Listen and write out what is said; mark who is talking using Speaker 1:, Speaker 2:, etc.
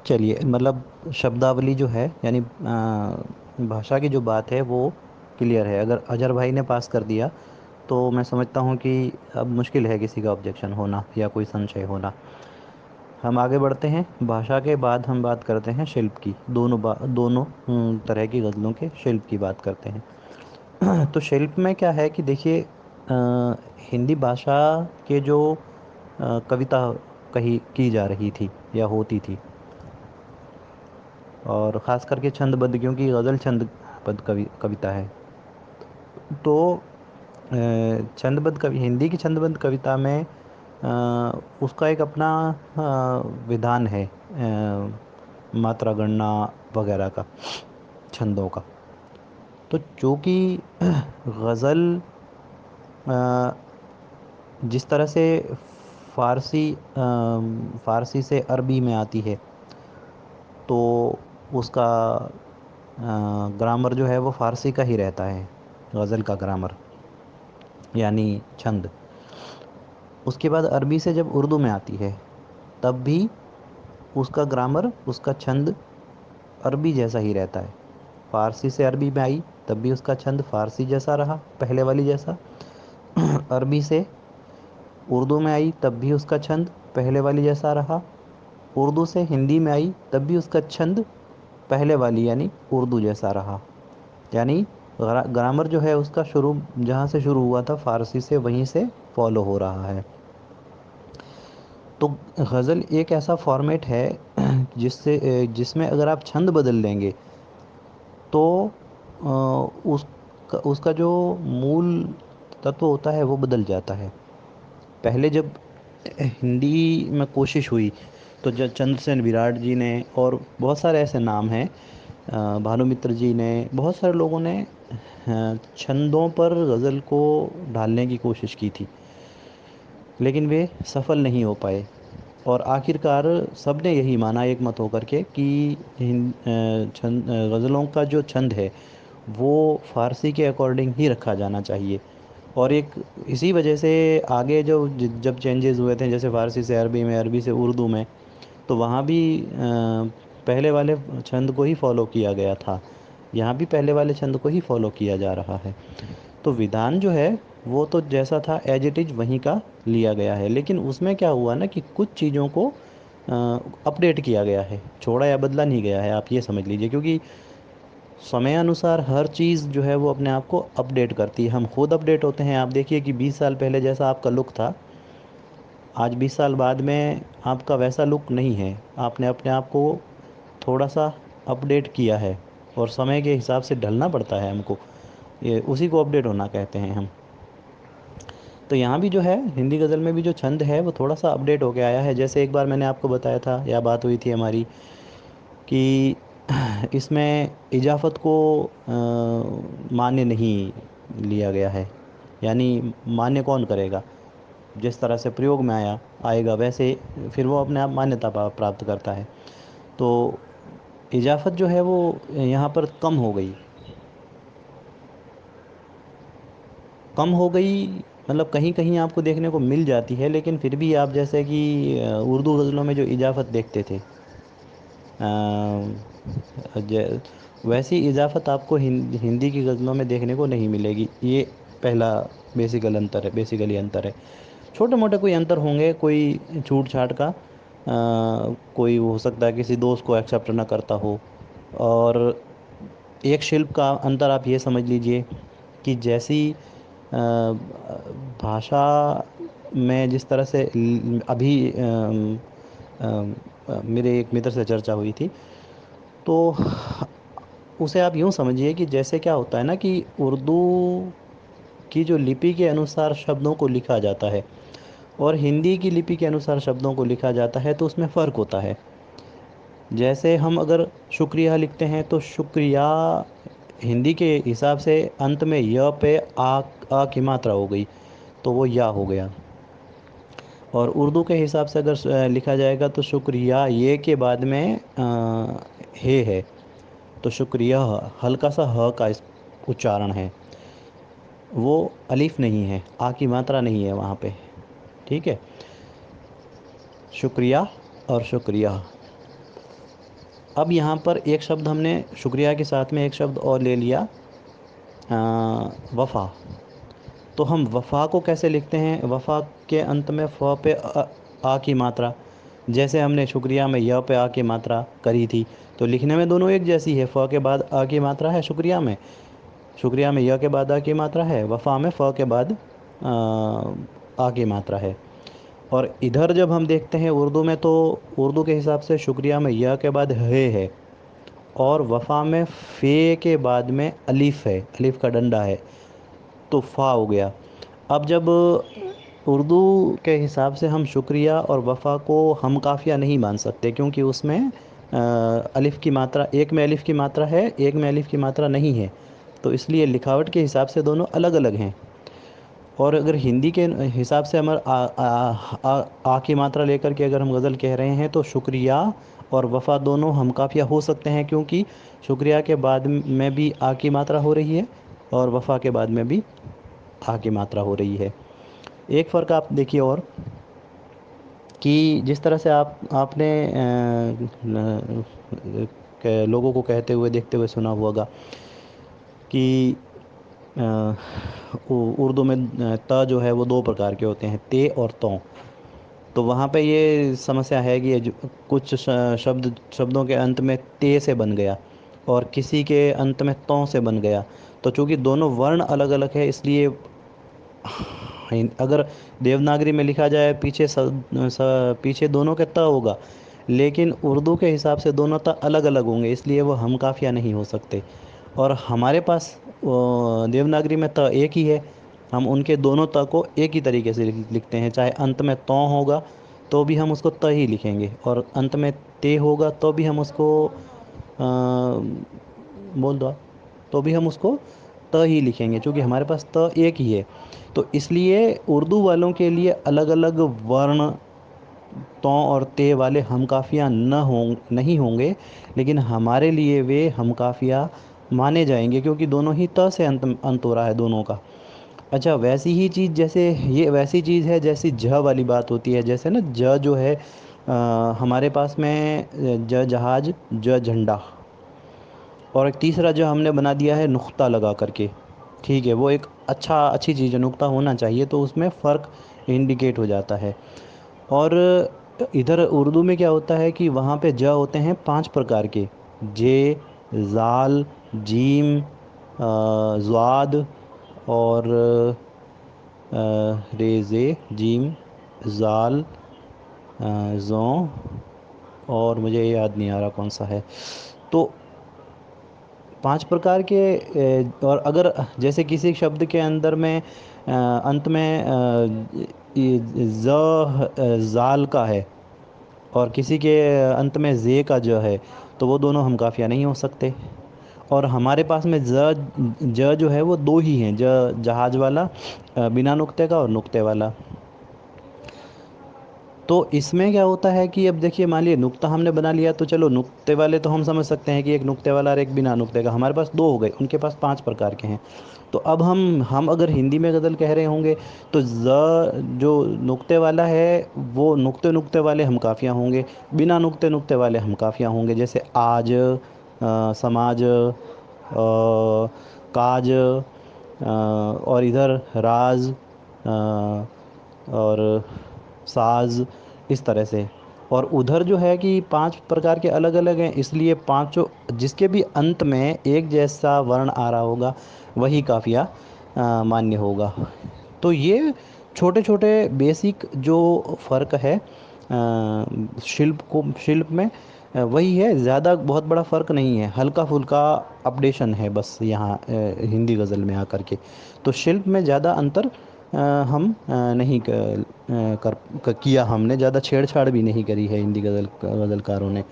Speaker 1: चलिए, मतलब शब्दावली जो है, यानी भाषा की जो बात है वो क्लियर है। अगर अजहर भाई ने पास कर दिया तो मैं समझता हूँ कि अब मुश्किल है किसी का ऑब्जेक्शन होना या कोई संशय होना। हम आगे बढ़ते हैं। भाषा के बाद हम बात करते हैं शिल्प की। दोनों तरह की गज़लों के शिल्प की बात करते हैं। तो शिल्प में क्या है कि देखिए, हिंदी भाषा के जो कविता कही की जा रही थी या होती थी, और ख़ास करके छंदबद्ध, क्योंकि गज़ल छंदबद्ध कविता है। तो छंदबद्ध कवि हिंदी की छंदबद्ध कविता में उसका एक अपना विधान है, मात्रा गणना वगैरह का, छंदों का। तो चूँकि गज़ल जिस तरह से फ़ारसी से अरबी में आती है, तो उसका ग्रामर जो है वो फ़ारसी का ही रहता है, गज़ल का ग्रामर यानी छंद। उसके बाद अरबी से जब उर्दू में आती है, तब भी उसका ग्रामर, उसका छंद अरबी जैसा ही रहता है। फ़ारसी से अरबी में आई, तब भी उसका छंद फ़ारसी जैसा रहा, पहले वाली जैसा। अरबी से उर्दू में आई, तब भी उसका छंद पहले वाली जैसा रहा। उर्दू से हिंदी में आई, तब भी उसका छंद पहले वाली यानी उर्दू जैसा रहा। यानी ग्रामर जो है उसका शुरू, जहाँ से शुरू हुआ था फ़ारसी से, वहीं से फॉलो हो रहा है। तो गज़ल एक ऐसा फॉर्मेट है जिसमें अगर आप छंद बदल देंगे तो उसका जो मूल तत्व होता है वो बदल जाता है। पहले जब हिंदी में कोशिश हुई, तो जब चंद्रसेन विराट जी ने और बहुत सारे ऐसे नाम हैं, भानुमित्र जी ने, बहुत सारे लोगों ने छंदों पर गज़ल को ढालने की कोशिश की थी, लेकिन वे सफल नहीं हो पाए। और आखिरकार सबने यही माना एक मत होकर के कि गज़लों का जो छंद है वो फ़ारसी के अकॉर्डिंग ही रखा जाना चाहिए। और एक इसी वजह से आगे जो जब चेंजेस हुए थे, जैसे फ़ारसी से अरबी में, अरबी से उर्दू में, तो वहाँ भी पहले वाले छंद को ही फॉलो किया गया था। यहाँ भी पहले वाले छंद को ही फॉलो किया जा रहा है। तो विधान जो है वो तो जैसा था एज इट इज़ वहीं का लिया गया है, लेकिन उसमें क्या हुआ ना कि कुछ चीज़ों को अपडेट किया गया है, छोड़ा या बदला नहीं गया है, आप ये समझ लीजिए। क्योंकि समय अनुसार हर चीज़ जो है वो अपने आप को अपडेट करती है, हम खुद अपडेट होते हैं। आप देखिए कि 20 साल पहले जैसा आपका लुक था, आज 20 साल बाद में आपका वैसा लुक नहीं है। आपने अपने आप को थोड़ा सा अपडेट किया है, और समय के हिसाब से ढलना पड़ता है हमको, ये उसी को अपडेट होना कहते हैं हम। तो यहाँ भी जो है हिंदी गज़ल में भी जो छंद है वो थोड़ा सा अपडेट होके आया है। जैसे एक बार मैंने आपको बताया था, या बात हुई थी हमारी, कि इसमें इजाफत को मान्य नहीं लिया गया है। यानी मान्य कौन करेगा, जिस तरह से प्रयोग में आएगा वैसे फिर वो अपने आप मान्यता प्राप्त करता है। तो इजाफत जो है वो यहाँ पर कम हो गई, मतलब कहीं कहीं आपको देखने को मिल जाती है, लेकिन फिर भी आप जैसे कि उर्दू गज़लों में जो इजाफत देखते थे, वैसी इजाफत आपको हिंदी की गज़लों में देखने को नहीं मिलेगी। ये पहला बेसिकली अंतर है। छोटे मोटे कोई अंतर होंगे, कोई छूट छाट का, कोई हो सकता है किसी दोस्त को एक्सेप्ट ना करता हो। और एक शिल्प का अंतर आप ये समझ लीजिए कि जैसी भाषा में जिस तरह से अभी मेरे एक मित्र से चर्चा हुई थी, तो उसे आप यूँ समझिए कि जैसे क्या होता है ना कि उर्दू की जो लिपि के अनुसार शब्दों को लिखा जाता है और हिंदी की लिपि के अनुसार शब्दों को लिखा जाता है, तो उसमें फ़र्क होता है। जैसे हम अगर शुक्रिया लिखते हैं, तो शुक्रिया हिंदी के हिसाब से अंत में य पे आ की मात्रा हो गई, तो वो या हो गया। और उर्दू के हिसाब से अगर लिखा जाएगा, तो शुक्रिया ये के बाद में हे है, तो शुक्रिया हल्का सा ह का उच्चारण है, वो अलिफ नहीं है, आ की मात्रा नहीं है वहाँ पे। ठीक है, शुक्रिया और शुक्रिया। अब यहाँ पर एक शब्द हमने शुक्रिया के साथ में एक शब्द और ले लिया, वफ़ा। तो हम वफ़ा को कैसे लिखते हैं? वफ़ा के अंत में फ़ पे आ की मात्रा, जैसे हमने शुक्रिया में य पे आ की मात्रा करी थी, तो लिखने में दोनों एक जैसी है। फ़ के बाद आ की मात्रा है शुक्रिया में, शुक्रिया में य के बाद आ की मात्रा है, वफ़ा में फ़ के बाद आ की मात्रा है। और इधर जब हम देखते हैं उर्दू में, तो उर्दू के हिसाब से शुक्रिया में य के बाद है, और वफ़ा में फ़े के बाद में अलिफ़ है, अलिफ़ का डंडा है, तो फ़ा हो गया। अब जब उर्दू के हिसाब से हम शुक्रिया और वफ़ा को हम काफ़िया नहीं मान सकते, क्योंकि उसमें अलिफ़ की मात्रा, एक में अलिफ़ की मात्रा है, एक में अलिफ़ की मात्रा नहीं है, तो इसलिए लिखावट के हिसाब से दोनों अलग अलग हैं। और अगर हिंदी के हिसाब से हमारा आ की मात्रा लेकर के अगर हम गज़ल कह रहे हैं, तो शुक्रिया और वफ़ा दोनों हम काफ़िया हो सकते हैं, क्योंकि शुक्रिया के बाद में भी आ की मात्रा हो रही है और वफ़ा के बाद में भी आ की मात्रा हो रही है। एक फ़र्क आप देखिए और, कि जिस तरह से आपने लोगों को कहते हुए देखते हुए सुना होगा कि उर्दू में त जो है वो दो प्रकार के होते हैं, ते और तों। तो वहाँ पे ये समस्या है कि ये कुछ शब्दों के अंत में ते से बन गया और किसी के अंत में तों से बन गया। तो चूंकि दोनों वर्ण अलग अलग है, इसलिए अगर देवनागरी में लिखा जाए, पीछे दोनों के त होगा, लेकिन उर्दू के हिसाब से दोनों त अलग अलग होंगे, इसलिए वो हम काफिया नहीं हो सकते। और हमारे पास देवनागरी में त एक ही है, हम उनके दोनों त को एक ही तरीके से लिखते हैं। चाहे अंत में तौ होगा तो भी हम उसको त ही लिखेंगे, और अंत में ते होगा तो भी हम उसको बोल दो आप, तो भी हम उसको त ही लिखेंगे, क्योंकि हमारे पास त एक ही है। तो इसलिए उर्दू वालों के लिए अलग अलग वर्ण, तौ और ते वाले हम काफिया नहीं होंगे, लेकिन हमारे लिए वे हम काफिया माने जाएंगे, क्योंकि दोनों ही त से अंत हो रहा है दोनों का। अच्छा, वैसी ही चीज़, जैसे ये वैसी चीज़ है जैसी ज वाली बात होती है। जैसे ना ज जो है, हमारे पास में ज जहाज, ज झंडा, और एक तीसरा जो हमने बना दिया है नुक्ता लगा करके। ठीक है, वो एक अच्छी चीज़ है, नुक्ता होना चाहिए, तो उसमें फ़र्क इंडिकेट हो जाता है। और इधर उर्दू में क्या होता है कि वहाँ पे ज होते हैं 5 प्रकार के, जे, ज़ाल, जीम, ज़्वाद, और रेज़े, जीम, ज़ाल, ज़ों, और मुझे याद नहीं आ रहा कौन सा है। तो 5 प्रकार के। और अगर जैसे किसी शब्द के अंदर में अंत में ज़ाल का है, और किसी के अंत में जे का ज है, तो वो दोनों हम काफिया नहीं हो सकते। और हमारे पास में ज जो है वो दो ही हैं, जहाज वाला, बिना नुक्ते का, और नुक्ते वाला। तो इसमें क्या होता है कि अब देखिए, मान लीजिए नुक्ता हमने बना लिया, तो चलो नुक्ते वाले तो हम समझ सकते हैं कि एक नुक्ते वाला और एक बिना नुक्ते का, हमारे पास दो हो गए, उनके पास 5 प्रकार के हैं। तो अब हम अगर हिंदी में गज़ल कह रहे होंगे, तो जो नुक्ते वाला है, वो नुक्ते नुक्ते वाले हम काफिया होंगे, बिना नुक्ते नुक्ते वाले हम काफिया होंगे। जैसे आज, समाज, काज, और इधर राज, और साज, इस तरह से। और उधर जो है कि 5 प्रकार के अलग अलग हैं, इसलिए पांचों, जिसके भी अंत में एक जैसा वर्ण आ रहा होगा, वही काफिया मान्य होगा। तो ये छोटे छोटे बेसिक जो फ़र्क है शिल्प में, वही है, ज़्यादा बहुत बड़ा फ़र्क नहीं है, हल्का फुल्का अपडेशन है बस यहाँ हिंदी गज़ल में आकर के। तो शिल्प में ज़्यादा अंतर हम नहीं किया, हमने ज़्यादा छेड़छाड़ भी नहीं करी है हिंदी गज़लकारों ने।